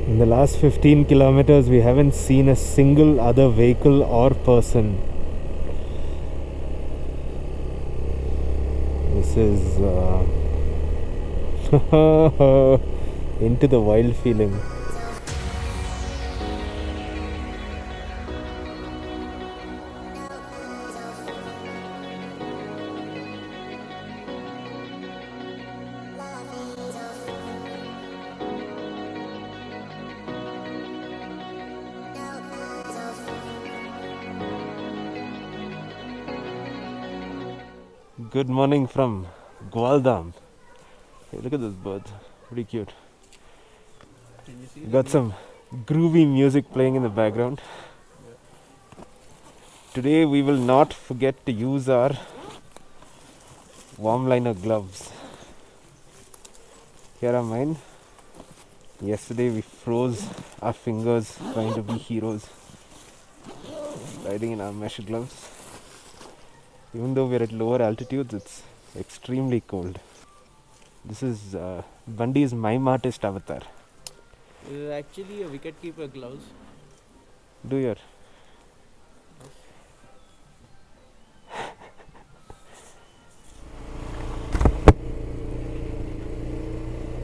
In the last 15 kilometers, we haven't seen a single other vehicle or person. This is into the wild feeling. Good morning from Gwaldam. Hey, look at those birds. Pretty cute. Can you see Got some groovy music playing in the background. Today we will not forget to use our warm liner gloves. Here are mine. Yesterday we froze our fingers trying to be heroes, riding in our mesh gloves. Even though we're at lower altitudes, it's extremely cold. This is Bundy's mime artist avatar. This is actually a wicketkeeper gloves. Do your.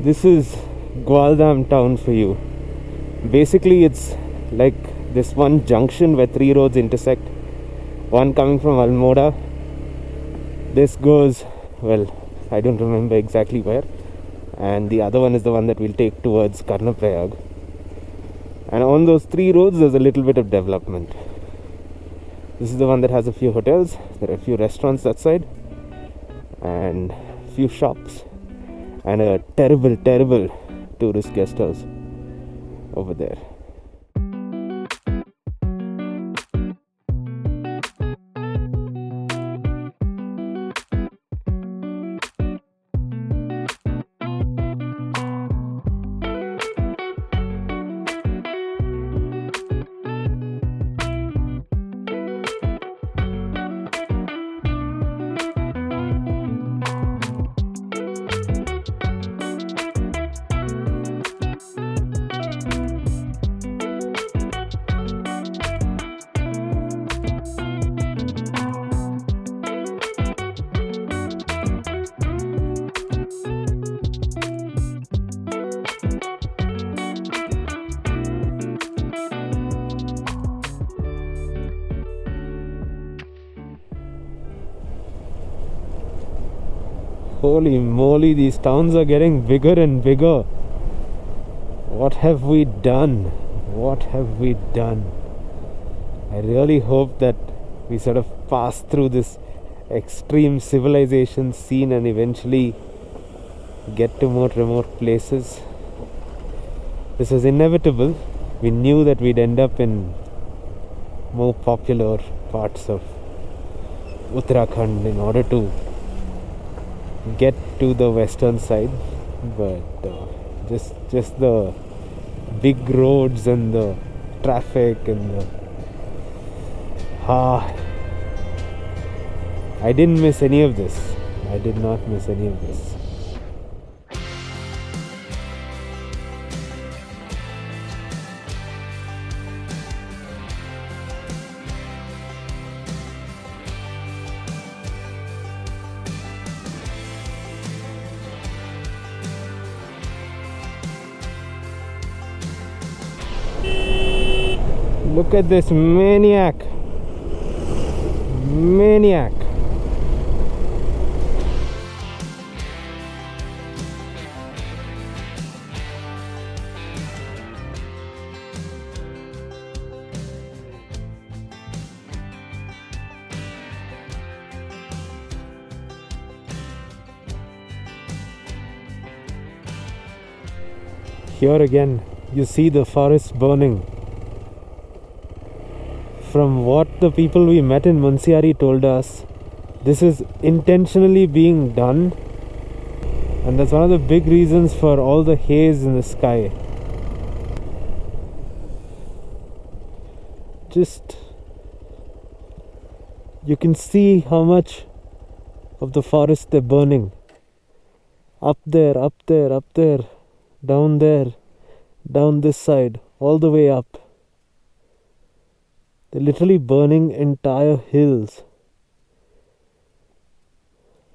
This is Gwaldam town for you. Basically, it's like this one junction where three roads intersect. One coming from Almoda. This goes, well, I don't remember exactly where. And the other one is the one that we'll take towards Karnaprayag. And on those three roads, there's a little bit of development. This is the one that has a few hotels. There are a few restaurants that side. And a few shops. And a terrible, terrible tourist guest house over there. Holy moly, these towns are getting bigger and bigger. What have we done? What have we done? I really hope that we sort of pass through this extreme civilization scene and eventually get to more remote places. This was inevitable. We knew that we'd end up in more popular parts of Uttarakhand in order to get to the western side, but just the big roads and the traffic and the I didn't miss any of this. I did not miss any of this. Look at this maniac. Maniac. Here again, you see the forest burning. From what the people we met in Mansiari told us, this is intentionally being done, and that's one of the big reasons for all the haze in the sky. Just, you can see how much of the forest they're burning. Up there, up there, up there, down there, down this side, all the way up. They're literally burning entire hills.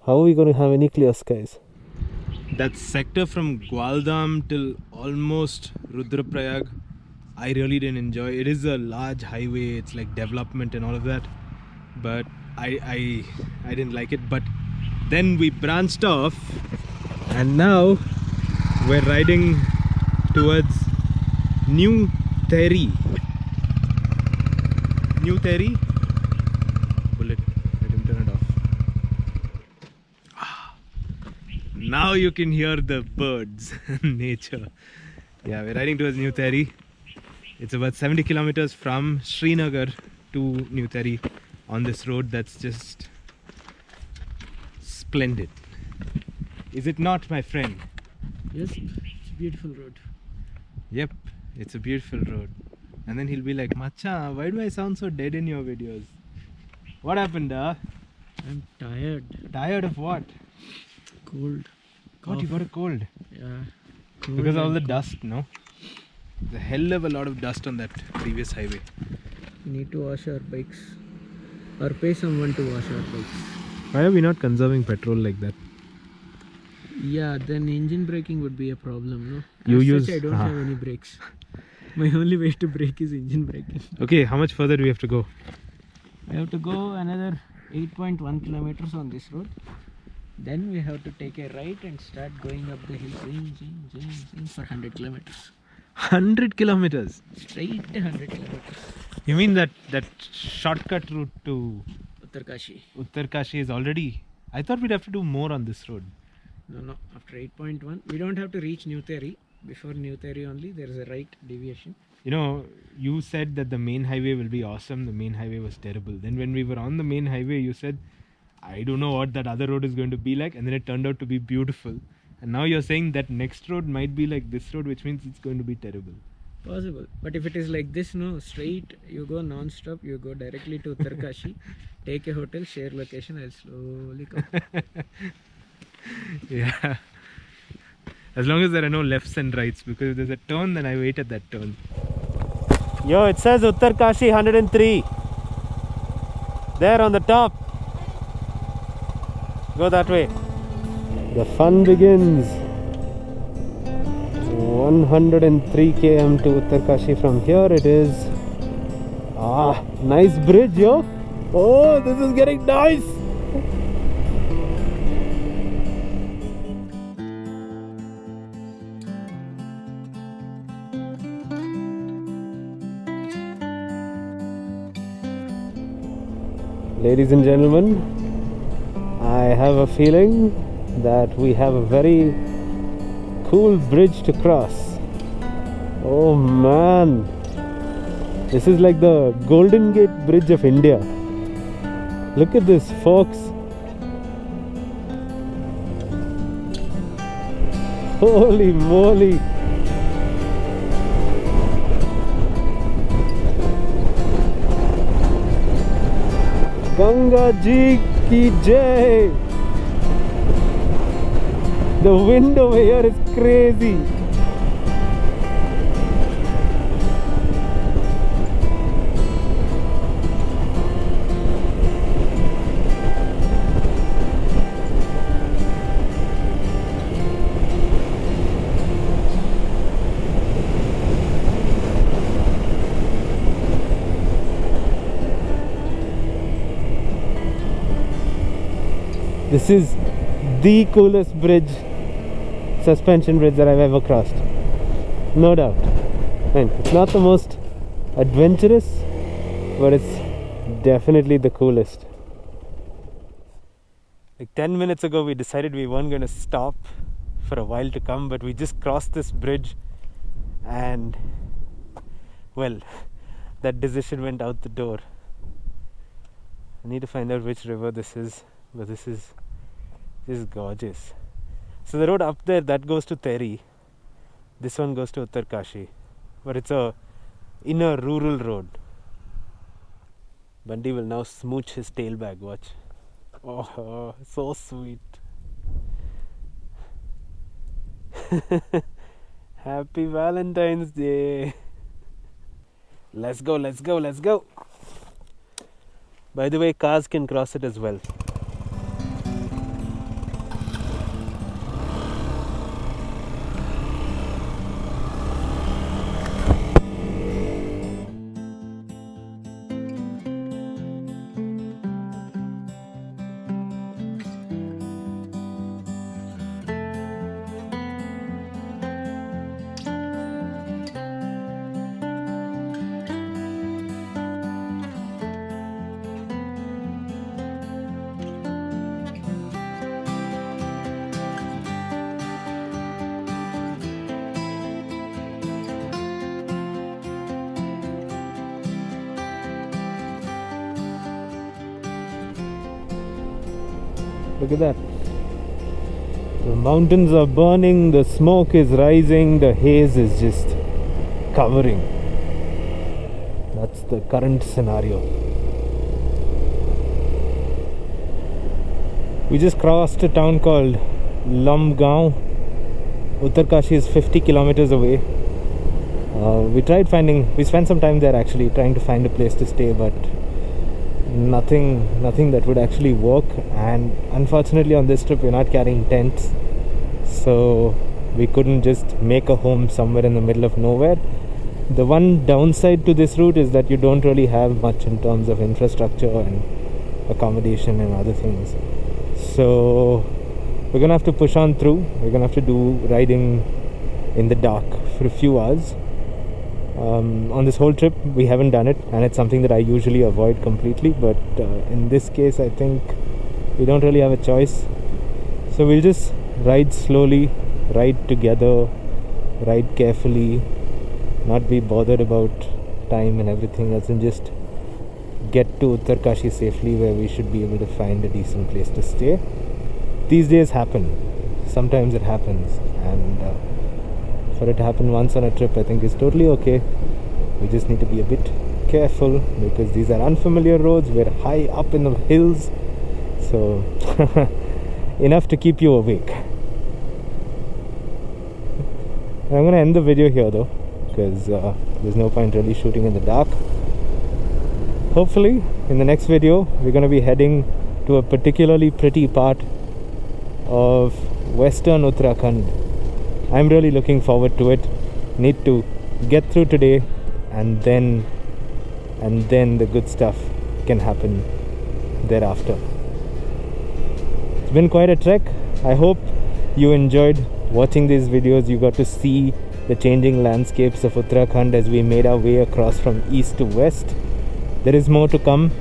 How are we going to have any clear skies? That sector from Gwaldam till almost Rudraprayag, I really didn't enjoy. It is a large highway, it's like development and all of that, but I didn't like it. But then we branched off and now we're riding towards New Terry. New Terry? Bullet, let him turn it off. Now you can hear the birds and nature. Yeah, we're riding towards New Terry. It's about 70 kilometers from Srinagar to New Terry on this road that's just splendid. Is it not, my friend? Yes, it's a beautiful road. Yep, it's a beautiful road. And then he'll be like, Macha, why do I sound so dead in your videos? What happened, I'm tired. Tired of what? Cold. What, you got a cold? Yeah. Cold Because of all and the cough. dust, no? There's a hell of a lot of dust on that previous highway. We need to wash our bikes. Or pay someone to wash our bikes. Why are we not conserving petrol like that? Yeah, then engine braking would be a problem, no? You As use- such, I don't have any brakes. My only way to brake is engine braking. Okay, how much further do we have to go? We have to go another 8.1 kilometers on this road. Then we have to take a right and start going up the hill zing, for 100 kilometers. 100 kilometers? Straight 100 kilometers. You mean that shortcut route to Uttarkashi. Uttarkashi is already... I thought we'd have to do more on this road. No, after 8.1, we don't have to reach New Terry. Before New Terry only, there is a right deviation. You know, you said that the main highway will be awesome. The main highway was terrible. Then when we were on the main highway, you said, I don't know what that other road is going to be like. And then it turned out to be beautiful. And now you're saying that next road might be like this road, which means it's going to be terrible. Possible. But if it is like this, no, straight, you go non-stop, you go directly to Uttarkashi, take a hotel, share location, I'll slowly come. Yeah. As long as there are no lefts and rights, because if there's a turn, then I wait at that turn. Yo, it says Uttarkashi 103. There on the top. Go that way. The fun begins. 103 km to Uttarkashi from here. It is. Ah, nice bridge, yo. Oh, this is getting nice. Ladies and gentlemen, I have a feeling that we have a very cool bridge to cross. Oh man, this is like the Golden Gate Bridge of India. Look at this, folks. Holy moly. Ganga Ji ki jai. The wind over here is crazy. This is the coolest bridge, suspension bridge that I've ever crossed. No doubt. And it's not the most adventurous, but it's definitely the coolest. Like 10 minutes ago we decided we weren't going to stop for a while to come, but we just crossed this bridge and, well, that decision went out the door. I need to find out which river this is, but this is gorgeous. So the road up there, that goes to Terry. This one goes to Uttarkashi. But it's a inner rural road. Bundy will now smooch his tailbag, watch. Oh, so sweet. Happy Valentine's Day. Let's go, let's go, let's go. By the way, cars can cross it as well. Look at that. The mountains are burning, the smoke is rising, the haze is just covering. That's the current scenario. We just crossed a town called LUGGAGE. Uttarkashi is 50 kilometers away. We spent some time there actually trying to find a place to stay, but nothing that would actually work. And unfortunately on this trip we're not carrying tents, so we couldn't just make a home somewhere in the middle of nowhere. The one downside to this route is that you don't really have much in terms of infrastructure and accommodation and other things, so we're gonna have to push on through. We're gonna have to do riding in the dark for a few hours. On this whole trip we haven't done it, and it's something that I usually avoid completely, but in this case I think we don't really have a choice. So we'll just ride slowly, ride together, ride carefully, not be bothered about time and everything else, and just get to Uttarkashi safely, where we should be able to find a decent place to stay. These days happen, sometimes it happens, and for it to happen once on a trip I think is totally okay. We just need to be a bit careful because these are unfamiliar roads. We're high up in the hills, so enough to keep you awake. I'm gonna end the video here though, because there's no point really shooting in the dark. Hopefully in the next video we're gonna be heading to a particularly pretty part of western Uttarakhand. I'm really looking forward to it. Need to get through today, and then the good stuff can happen thereafter. It's been quite a trek. I hope you enjoyed watching these videos. You got to see the changing landscapes of Uttarakhand as we made our way across from east to west. There is more to come.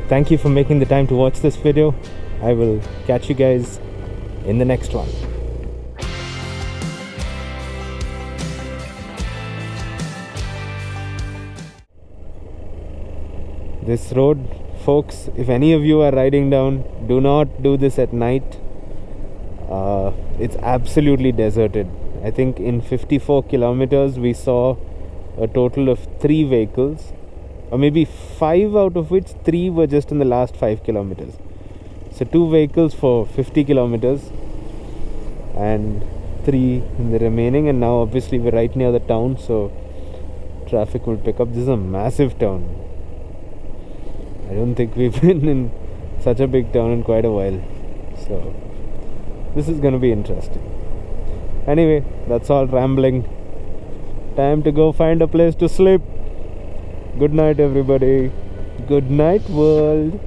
Thank you for making the time to watch this video. I will catch you guys in the next one. This road, folks, if any of you are riding down, do not do this at night. It's absolutely deserted. I think in 54 kilometers we saw a total of 3 vehicles, or maybe 5, out of which 3 were just in the last 5 kilometers. So 2 vehicles for 50 kilometers and 3 in the remaining, and now obviously we're right near the town, so traffic will pick up. This is a massive town. I don't think we've been in such a big town in quite a while, so this is going to be interesting. Anyway, that's all rambling. Time to go find a place to sleep. Good night everybody. Good night world.